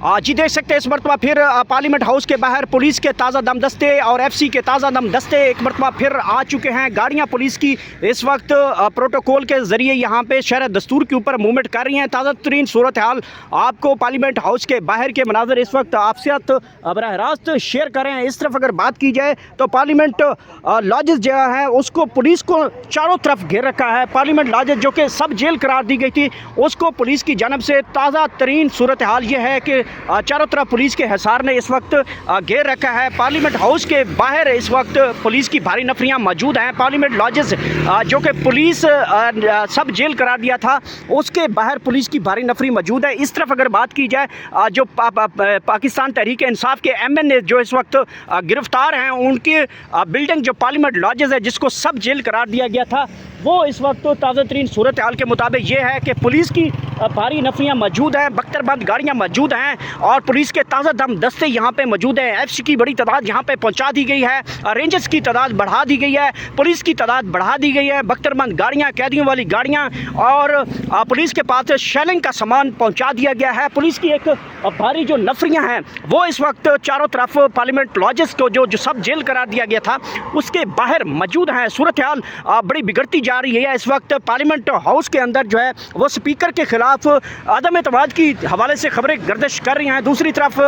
जी देख सकते हैं इस मरतबा फिर पार्लियामेंट हाउस के बाहर पुलिस के ताज़ा दम दस्ते और एफसी के ताज़ा दम दस्ते एक मरतबा फिर आ चुके हैं। गाड़ियां पुलिस की इस वक्त प्रोटोकॉल के ज़रिए यहां पे शहर दस्तूर के ऊपर मूवमेंट कर रही हैं। ताज़ा तरीन सूरत हाल आपको पार्लियामेंट हाउस के बाहर के मनाजर इस वक्त आपसे बराह रास्त शेयर कर रहे हैं। इस तरफ अगर बात की जाए तो पार्लियामेंट लॉजेस जो है उसको पुलिस को चारों तरफ घेर रखा है। पार्लियामेंट लॉजेस जो कि सब जेल करार दी गई थी उसको पुलिस की जानब से ताज़ा तरीन सूरत हाल ये है कि चारों तरफ पुलिस के हिसार ने इस वक्त घेर रखा है। पार्लियामेंट हाउस के बाहर इस वक्त पुलिस की भारी नफरियां मौजूद हैं। पार्लियामेंट लॉजेस जो कि पुलिस सब जेल करार दिया था उसके बाहर पुलिस की भारी नफरी मौजूद है। इस तरफ अगर बात की जाए जो पाकिस्तान तहरीक इंसाफ के MNA जो इस वक्त गिरफ्तार हैं उनकी बिल्डिंग जो पार्लियामेंट लॉजेस है जिसको सब जेल करार दिया गया था वो इस वक्त ताज़ा तरीन सूरत हाल के मुताबिक ये है कि पुलिस की भारी नफरियाँ मौजूद हैं, बख्तरबंद गाड़ियाँ मौजूद हैं और पुलिस के ताज़ा दम दस्ते यहाँ पे मौजूद हैं। एफसी की बड़ी तादाद यहाँ पे पहुँचा दी गई है, रेंजर्स की तादाद बढ़ा दी गई है, पुलिस की तादाद बढ़ा दी गई है। बख्तरबंद गाड़ियाँ, कैदियों वाली गाड़ियाँ और पुलिस के पास शेलिंग का सामान पहुँचा दिया गया है। पुलिस की एक भारी जो नफरियाँ हैं वो इस वक्त चारों तरफ पार्लियामेंट लॉजेस को जो सब जेल करार दिया गया था उसके बाहर मौजूद हैं। सूरत हाल बड़ी बिगड़ती जा रही है। इस वक्त पार्लियामेंट हाउस के अंदर जो है वो स्पीकर के खिलाफ आदम एतमाद की हवाले से खबरें गर्दिश कर रही हैं। दूसरी तरफ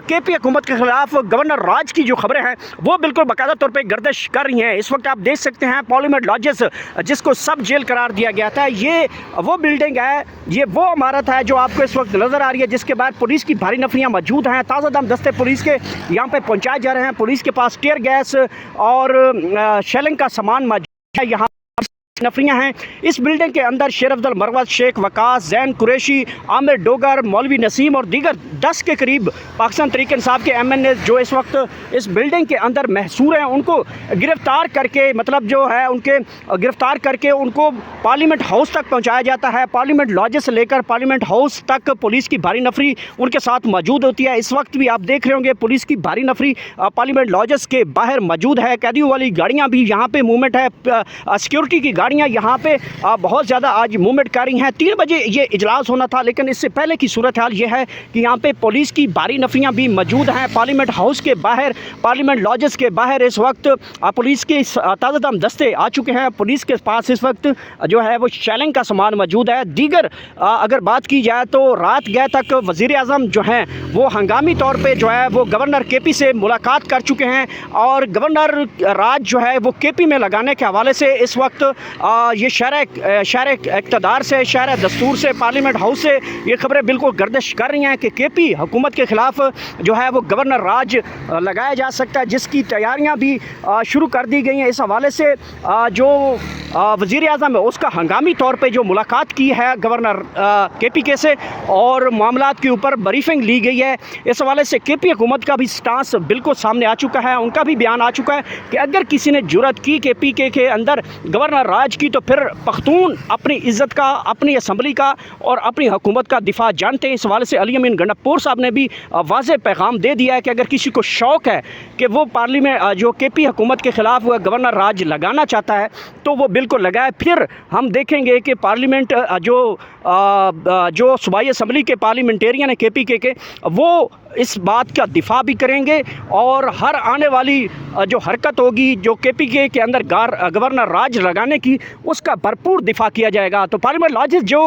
KP हुकूमत के खिलाफ गवर्नर राज की जो खबरें हैं वो बिल्कुल बाकायदा तौर पे गर्दिश कर रही हैं। इस वक्त आप देख सकते हैं पार्लियामेंट लॉजेस जिसको सब जेल करार दिया गया था ये वो बिल्डिंग है, ये वो इमारत है जो आपको इस वक्त नज़र आ रही है जिसके बाद पुलिस की भारी नफरियाँ मौजूद हैं। ताज़ा दम दस्ते पुलिस के यहाँ पे पहुँचाए जा रहे हैं। पुलिस के पास टीयर गैस और शेलिंग का सामान मौजूद है। यहाँ नफरियाँ हैं। इस बिल्डिंग के अंदर शेर अफजल मरवत, शेख वकास, जैन कुरैशी, आमिर डोगर, मौलवी नसीम और दीगर 10 के करीब पाकिस्तान तहरीक इंसाफ के MNA जो इस वक्त इस बिल्डिंग के अंदर महसूर हैं उनको गिरफ़्तार करके मतलब जो है उनके गिरफ़्तार करके उनको पार्लियामेंट हाउस तक पहुंचाया जाता है। पार्लियामेंट लॉजेस से लेकर पार्लियामेंट हाउस तक पुलिस की भारी नफरी उनके साथ मौजूद होती है। इस वक्त भी आप देख रहे होंगे पुलिस की भारी नफरी पार्लियामेंट लॉजेस के बाहर मौजूद है। कैदियों वाली गाड़ियाँ भी यहाँ पर मूवमेंट है। सिक्योरिटी की गाड़ियाँ यहाँ पे बहुत ज़्यादा आज मूवमेंट कर रही हैं। 3 बजे ये इजलास होना था लेकिन इससे पहले की सूरत हाल ये है कि यहाँ पे पुलिस की भारी नफरियाँ भी मौजूद हैं। पार्लियामेंट हाउस के बाहर, पार्लियामेंट लॉजेस के बाहर इस वक्त पुलिस के ताज़ा दम दस्ते आ चुके हैं। पुलिस के पास इस वक्त जो है वो शेलिंग का सामान मौजूद है। दीगर अगर बात की जाए तो रात गए तक वज़ीर आज़म जो हैं वो हंगामी तौर पर जो है वो गवर्नर KP से मुलाकात कर चुके हैं और गवर्नर राज जो है वो KP में लगाने के हवाले से इस वक्त ये शहर इक़्तिदार से, शहर दस्तूर से, पार्लियामेंट हाउस से ये खबरें बिल्कुल गर्दिश कर रही हैं कि KP हुकूमत के ख़िलाफ़ जो है वो गवर्नर राज लगाया जा सकता है जिसकी तैयारियां भी शुरू कर दी गई हैं। इस हवाले से जो वज़ीर आज़म है उसका हंगामी तौर पे जो मुलाकात की है गवर्नर KP के से और मामलात के ऊपर ब्रीफिंग ली गई है। इस हवाले से KP हुकूमत का भी स्टांस बिल्कुल सामने आ चुका है। उनका भी बयान आ चुका है कि अगर किसी ने जुर्रत की KP के अंदर गवर्नर राज की तो फिर पख्तून अपनी इज़्ज़त का, अपनी असम्बली का और अपनी हुकूमत का दिफा जानते हैं। इस हवाले से अली अमीन गंडापुर साहब ने भी वाज़ेह पैगाम दे दिया है कि अगर किसी को शौक़ है कि वो पार्लियामेंट जो KP हुकूमत के ख़िलाफ़ गवर्नर राज लगाना चाहता है तो वो बिल्कुल लगाए। फिर हम देखेंगे कि पार्लियामेंट जो सूबाई असम्बली के पार्लियामेंटेरियन है KP के वो इस बात का दिफा भी करेंगे और हर आने वाली जो हरकत होगी जो KP के अंदर गवर्नर राज लगाने की उसका भरपूर दिफा किया जाएगा। तो पार्लियामेंट लॉजेस जो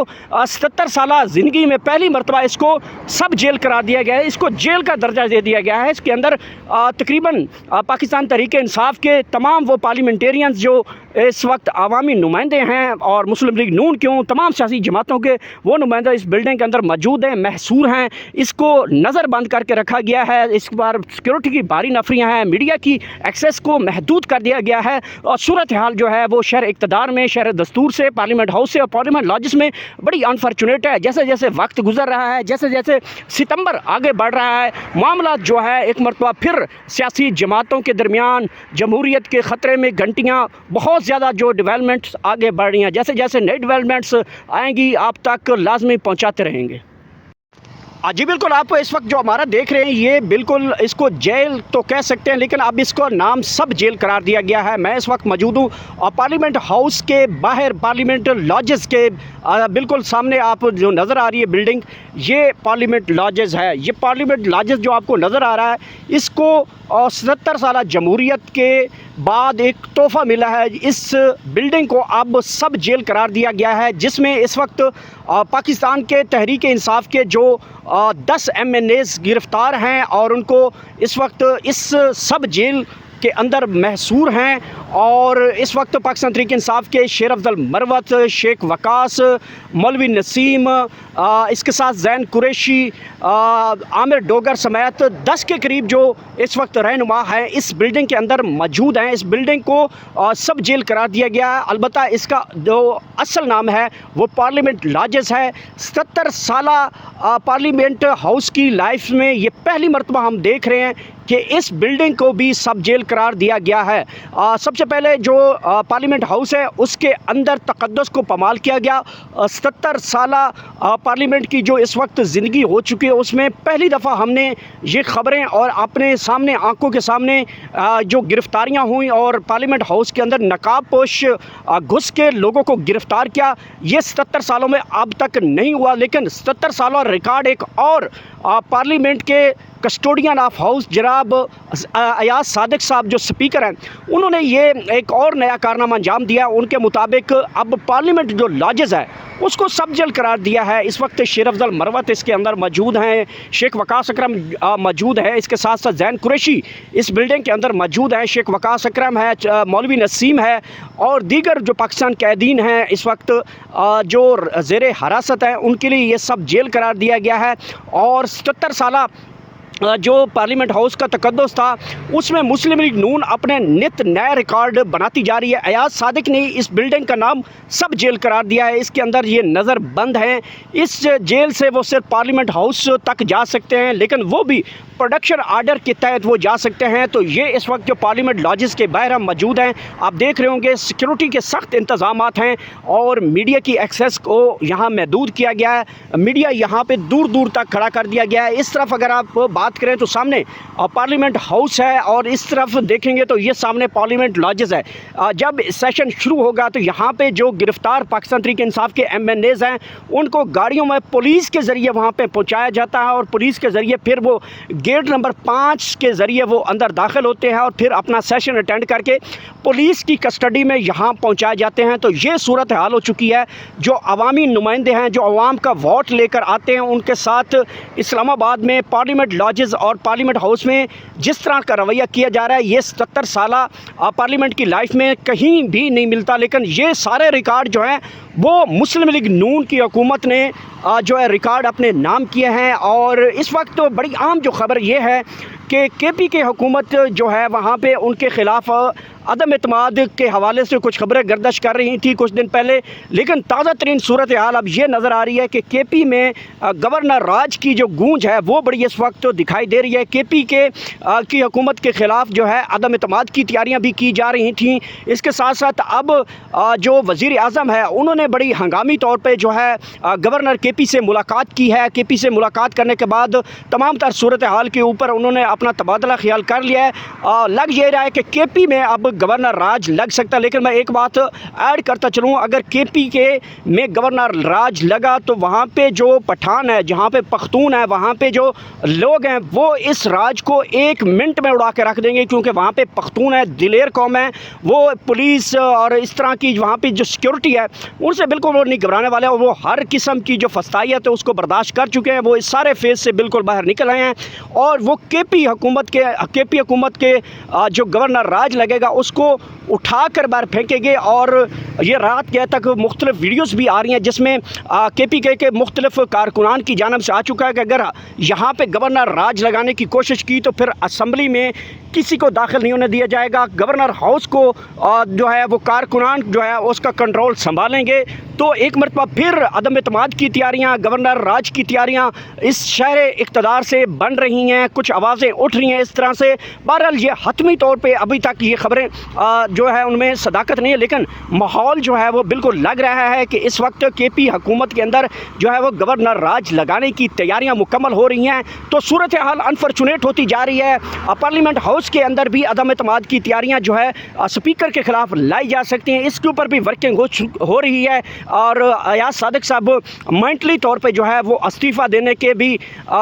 77 साल ज़िंदगी में पहली मरतबा इसको सब जेल करार दिया गया है, इसको जेल का दर्जा दे दिया गया है। इसके अंदर तकरीबन पाकिस्तान तहरीक इंसाफ के तमाम वो पार्लियामेंटेरियंस जो इस वक्त अवामी नुमाइंदे हैं और मुस्लिम लीग नून क्यों तमाम सियासी जमातों के वो नुमाइंदे इस बिल्डिंग के अंदर मौजूद हैं, महसूर हैं। इसको नज़रबंद करके रखा गया है। इस बार सिक्योरिटी की भारी नफरियाँ हैं, मीडिया की एक्सेस को महदूद कर दिया गया है और सूरत हाल जो है वो शहर इक़्तिदार में, शहर दस्तूर से, पार्लियामेंट हाउस से और पार्लियामेंट लॉजेस में बड़ी अनफॉर्चुनेट है। जैसे जैसे वक्त गुजर रहा है, जैसे जैसे सितंबर आगे बढ़ रहा है, मामला जो है एक मरतबा फिर सियासी जमातों के दरमियान जमहूरियत के ख़तरे में घंटियाँ बहुत ज़्यादा जो डेवलपमेंट्स आगे बढ़ रही हैं, जैसे जैसे नई डेवलपमेंट्स आएंगी आप तक लाजमी पहुँचाते रहेंगे। जी बिल्कुल, आप इस वक्त जो हमारा देख रहे हैं ये बिल्कुल इसको जेल तो कह सकते हैं लेकिन अब इसको नाम सब जेल करार दिया गया है। मैं इस वक्त मौजूद हूँ और पार्लियामेंट हाउस के बाहर पार्लियामेंट लॉजेस के बिल्कुल सामने आप जो नज़र आ रही है बिल्डिंग ये पार्लियामेंट लॉजेस है। ये पार्लियामेंट लॉजेस जो आपको नज़र आ रहा है, इसको 77 साल जमहूरियत के बाद एक तोहफ़ा मिला है। इस बिल्डिंग को अब सब जेल करार दिया गया है, जिसमें इस वक्त पाकिस्तान के तहरीक इंसाफ के जो 10 MNAs गिरफ़्तार हैं और उनको इस वक्त इस सब जेल के अंदर महसूर हैं। और इस वक्त पाकिस्तान तहरीक इंसाफ के शेर अफजल मरवत, शेख वकास, मौलवी नसीम, इसके साथ जैन कुरैशी, आमिर डोगर समेत 10 के करीब जो इस वक्त रहनुमा हैं इस बिल्डिंग के अंदर मौजूद हैं। इस बिल्डिंग को सब जेल करार दिया गया है। अलबत्ता इसका जो असल नाम है वो पार्लियामेंट लॉजेस है। 77 साल पार्लियामेंट हाउस की लाइफ में ये पहली मरतबा हम देख रहे हैं कि इस बिल्डिंग को भी सब जेल करार दिया गया है। सबसे पहले जो पार्लियामेंट हाउस है उसके अंदर तक़द्दुस को पमाल किया गया। 77 साल पार्लियामेंट की जो इस वक्त ज़िंदगी हो चुकी है उसमें पहली दफ़ा हमने ये ख़बरें और अपने सामने आंखों के सामने जो गिरफ़्तारियां हुई और पार्लियामेंट हाउस के अंदर नकाबपोश घुस के लोगों को गिरफ़्तार किया, ये 77 सालों में अब तक नहीं हुआ। लेकिन 77 सालों रिकॉर्ड एक और पार्लियामेंट के कस्टोडियन ऑफ हाउस जनाब अयाज सादिक साहब जो स्पीकर हैं, उन्होंने ये एक और नया कारनामा अंजाम दिया। उनके मुताबिक अब पार्लियामेंट जो लॉजेस है उसको सब जेल करार दिया है। इस वक्त शेर अफजल मरवत इसके अंदर मौजूद हैं, शेख वकास अकरम मौजूद है, इसके साथ साथ जैन कुरैशी इस बिल्डिंग के अंदर मौजूद है, शेख वकास अकरम है, मौलवी नसीम है और दीगर जो पाकिस्तान कैदीन हैं इस वक्त जो ज़ेर हिरासत हैं उनके लिए ये सब जेल करार दिया गया है। और 77 साल जो पार्लियामेंट हाउस का तकद्दुस था उसमें मुस्लिम लीग नून अपने नित नया रिकॉर्ड बनाती जा रही है। अयाज सादिक ने इस बिल्डिंग का नाम सब जेल करार दिया है। इसके अंदर ये नज़र बंद हैं। इस जेल से वो सिर्फ पार्लियामेंट हाउस तक जा सकते हैं, लेकिन वो भी प्रोडक्शन आर्डर के तहत वो जा सकते हैं। तो ये इस वक्त जो पार्लियामेंट लॉजेस के बाहर हम मौजूद हैं, आप देख रहे होंगे सिक्योरिटी के सख्त इंतजामात हैं और मीडिया की एक्सेस को यहाँ महदूद किया गया है। मीडिया यहाँ पे दूर दूर तक खड़ा कर दिया गया है। इस तरफ अगर आप बात करें तो सामने पार्लियामेंट हाउस है और इस तरफ देखेंगे तो ये सामने पार्लियामेंट लॉजेस है। जब सेशन शुरू होगा तो यहाँ पे जो गिरफ्तार पाकिस्तान तहरीक इंसाफ के MNAs हैं उनको गाड़ियों में पुलिस के ज़रिए वहाँ पे पहुँचाया जाता है और पुलिस के ज़रिए फिर वो गेट नंबर 5 के ज़रिए वो अंदर दाखिल होते हैं और फिर अपना सेशन अटेंड करके पुलिस की कस्टडी में यहाँ पहुँचाए जाते हैं। तो ये सूरत हाल हो चुकी है। जो अवामी नुमाइंदे हैं, जो अवाम का वोट लेकर आते हैं, उनके साथ इस्लामाबाद में पार्लियामेंट लॉजेस और पार्लियामेंट हाउस में जिस तरह का रवैया किया जा रहा है ये 77 साल पार्लियामेंट की लाइफ में कहीं भी नहीं मिलता। लेकिन ये सारे रिकॉर्ड जो हैं वो मुस्लिम लीग नून की हुकूमत ने जो है रिकॉर्ड अपने नाम किए हैं। और इस वक्त तो बड़ी आम जो खबर ये है कि KP की हुकूमत जो है वहाँ पे उनके ख़िलाफ़ अदम एतमाद के हवाले से कुछ खबरें गर्दिश कर रही थी कुछ दिन पहले, लेकिन ताज़ा तरीन सूरत हाल अब ये नज़र आ रही है कि KP में गवर्नर राज की जो गूंज है वो बड़ी इस वक्त दिखाई दे रही है। KP की हुकूमत के ख़िलाफ़ जो है अदम एतमाद की तैयारियाँ भी की जा रही थी। इसके साथ साथ अब जो वज़ीर आज़म है उन्होंने बड़ी हंगामी तौर पर जो है गवर्नर KP से मुलाकात की है। KP से मुलाकात करने के बाद तमाम तर सूरत हाल के ऊपर उन्होंने अपना तबादला ख्याल कर लिया है। लग ये रहा है कि KP में अब गवर्नर राज लग सकता है। लेकिन मैं एक बात ऐड करता चलूँ, अगर KP के में गवर्नर राज लगा तो वहाँ पे जो पठान है, जहाँ पे पख्तून है, वहाँ पे जो लोग हैं वो इस राज को 1 मिनट में उड़ा के रख देंगे, क्योंकि वहाँ पे पख्तून है, दिलेर कौम है, वो पुलिस और इस तरह की वहाँ पे जो सिक्योरिटी है उनसे बिल्कुल वो नहीं घबराने वाले और वो हर किस्म की जो फस्तायत है उसको बर्दाश्त कर चुके हैं। वो इस सारे फेज से बिल्कुल बाहर निकल आए हैं और वो KP हुकूमत के जो गवर्नर राज लगेगा उसको उठा कर बाहर फेंकेंगे। और ये रात गए तक मुख्तलिफ वीडियोस भी आ रही हैं जिसमें KP के मुख्तलिफ कारकुनान की जानब से आ चुका है कि अगर यहाँ पे गवर्नर राज लगाने की कोशिश की तो फिर असम्बली में किसी को दाखिल नहीं होने दिया जाएगा। गवर्नर हाउस को जो है वो कारकुनान जो है उसका कंट्रोल संभालेंगे। तो एक मरतबा फिर अदम एतमाद की तैयारियाँ, गवर्नर राज की तैयारियाँ इस शहर इक़्तिदार से बन रही हैं, कुछ आवाज़ें उठ रही हैं इस तरह से। बहरहाल ये हतमी तौर पे अभी तक ये खबरें जो है उनमें सदाकत नहीं है, लेकिन माहौल जो है वो बिल्कुल लग रहा है कि इस वक्त केपी हुकूमत के अंदर जो है वो गवर्नर राज लगाने की तैयारियां मुकम्मल हो रही हैं। तो सूरत हाल अनफॉर्चुनेट होती जा रही है। पार्लियामेंट हाउस के अंदर भी अदम एतमाद की तैयारियां जो है स्पीकर के खिलाफ लाई जा सकती हैं। इसके ऊपर भी वर्किंग हो रही है और अयाज सादिक साहब मेंटली तौर पे जो है वो इस्तीफ़ा देने के भी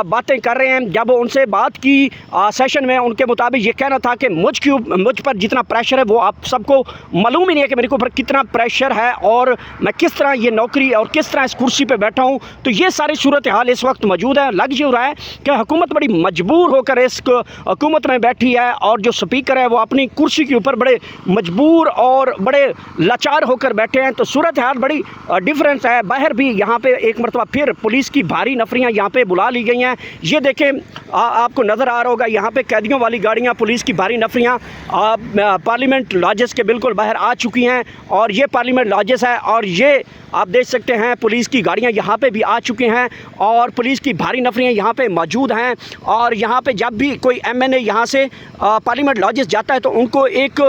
बातें कर रहे हैं। जब उनसे बात की सेशन में, उनके मुताबिक ये कहना था कि मुझ पर जितना प्रेशर है वो आप सबको मालूम ही नहीं है कि मेरे ऊपर कितना प्रेशर है और मैं किस तरह ये नौकरी और किस तरह इस कुर्सी पे बैठा हूँ। तो ये सारी सूरत हाल इस वक्त मौजूद है। लग जो रहा है कि हुकूमत बड़ी मजबूर होकर इस हुकूमत में बैठी है और जो स्पीकर है वो अपनी कुर्सी के ऊपर बड़े मजबूर और बड़े लाचार होकर बैठे हैं। तो सूरत हाल बड़ी डिफरेंस है। बाहर भी यहाँ पे एक मरतबा फिर पुलिस की भारी नफरियाँ यहाँ पे बुला ली गई हैं। ये देखें, आपको नज़र आ रहा होगा यहाँ पे कैदियों वाली गाड़ियाँ, पुलिस की भारी नफरियाँ पार्लियामेंट लॉजेस के बिल्कुल बाहर आ चुकी हैं और ये पार्लियामेंट लॉजेस है और ये आप देख सकते हैं पुलिस की गाड़ियां यहाँ पे भी आ चुकी हैं और पुलिस की भारी नफरियाँ यहाँ पे मौजूद हैं। और यहाँ पे जब भी कोई एमएनए यहाँ से पार्लियामेंट लॉजेस जाता है तो उनको एक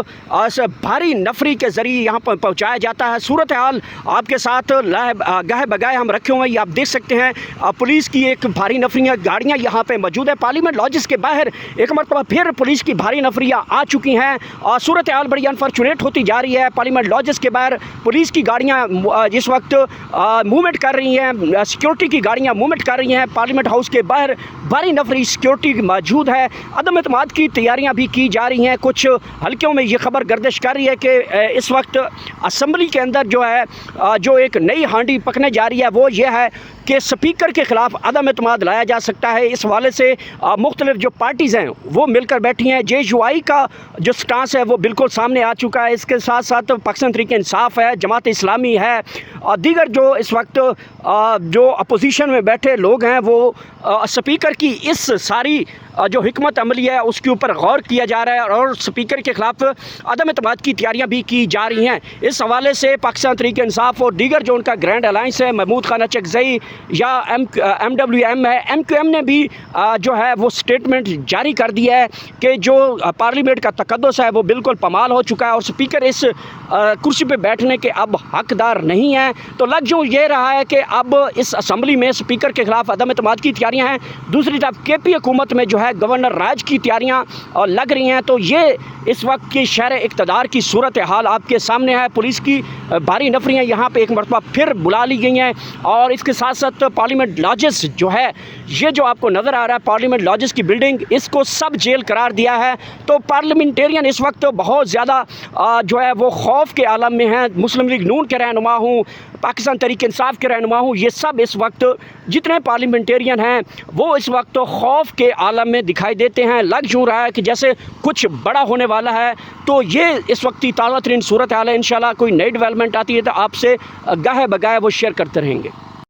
भारी नफरी के ज़रिए यहाँ पर पहुँचाया जाता है। सूरत हाल आपके साथ गाहे बगाए हम रखे हुए हैं, ये आप देख सकते हैं। पुलिस की एक भारी नफरियाँ गाड़ियाँ यहाँ पर मौजूद है। पार्लियामेंट लॉजेस के बाहर एक मरतबा फिर पुलिस की भारी नफरियाँ आ चुकी हैं और सूरत हाल बड़ी अनफॉर्चुनेट होती जा रही है। पार्लियामेंट लॉजेस के बाहर पुलिस की गाड़ियाँ जिस वक्त मूवमेंट कर रही हैं, सिक्योरिटी की गाड़ियां मूवमेंट कर रही हैं। पार्लियामेंट हाउस के बाहर भारी नफरी सिक्योरिटी मौजूद है। अदम एतमाद की तैयारियां भी की जा रही हैं। कुछ हल्कों में ये खबर गर्दिश कर रही है कि इस वक्त असम्बली के अंदर जो है जो एक नई हांडी पकने जा रही है वो ये है कि स्पीकर के ख़िलाफ़ अदम एतमाद लाया जा सकता है। इस हवाले से मुख्तलिफ जो पार्टीज़ हैं वो मिलकर बैठी हैं। JUI का जो स्टांस है वो बिल्कुल सामने आ चुका है। इसके साथ साथ पाकिस्तान तहरीक-ए-इंसाफ है, जमात इस्लामी है और दीगर जो इस वक्त जो अपोजिशन में बैठे लोग हैं वो स्पीकर की इस सारी जो हिकमत अमली है उसके ऊपर गौर किया जा रहा है और स्पीकर के ख़िलाफ़ अदम एतमाद की तैयारियां भी की जा रही हैं। इस हवाले से पाकिस्तान तहरीक-ए-इंसाफ और दीगर जो उनका ग्रैंड अलायंस है, महमूद खान अचकज़ई या MWM है, MQM ने भी जो है वो स्टेटमेंट जारी कर दिया है कि जो पार्लियामेंट का तकद्दुस है वो बिल्कुल पमाल हो चुका है और स्पीकर इस कुर्सी पे बैठने के अब हकदार नहीं है। तो लग जो ये रहा है कि अब इस असम्बली में स्पीकर के ख़िलाफ़ अदम एतमाद की तैयारियाँ हैं। दूसरी तरफ KP हुकूमत में जो है गवर्नर राज की तैयारियाँ लग रही हैं। तो ये इस वक्त की शहर इक़्तिदार की सूरत हाल आपके सामने है। पुलिस की भारी नफरियाँ यहाँ पे एक मरतबा फिर बुला ली गई हैं और इसके साथ साथ पार्लियामेंट लॉजेस जो है, ये जो आपको नज़र आ रहा है पार्लियामेंट लॉजेस की बिल्डिंग, इसको सब जेल करार दिया है। तो पार्लियामेंटेरियन इस वक्त बहुत ज़्यादा जो है वो खौफ के आलम में हैं। मुस्लिम लीग नून के रहनुमा हूँ, पाकिस्तान तहरीक-ए-इंसाफ के रहनुमा हूँ, ये सब इस वक्त जितने पार्लियामेंटेरियन हैं वो इस वक्त खौफ के आलम में दिखाई देते हैं। लग यूँ रहा है कि जैसे कुछ बड़ा होने वाला है। तो ये इस वक्त की ताज़ा तरीन सूरत हाल है। इंशाल्लाह कोई नई डेवलपमेंट आती है तो आपसे गाहे बगाए वो शेयर करते रहेंगे।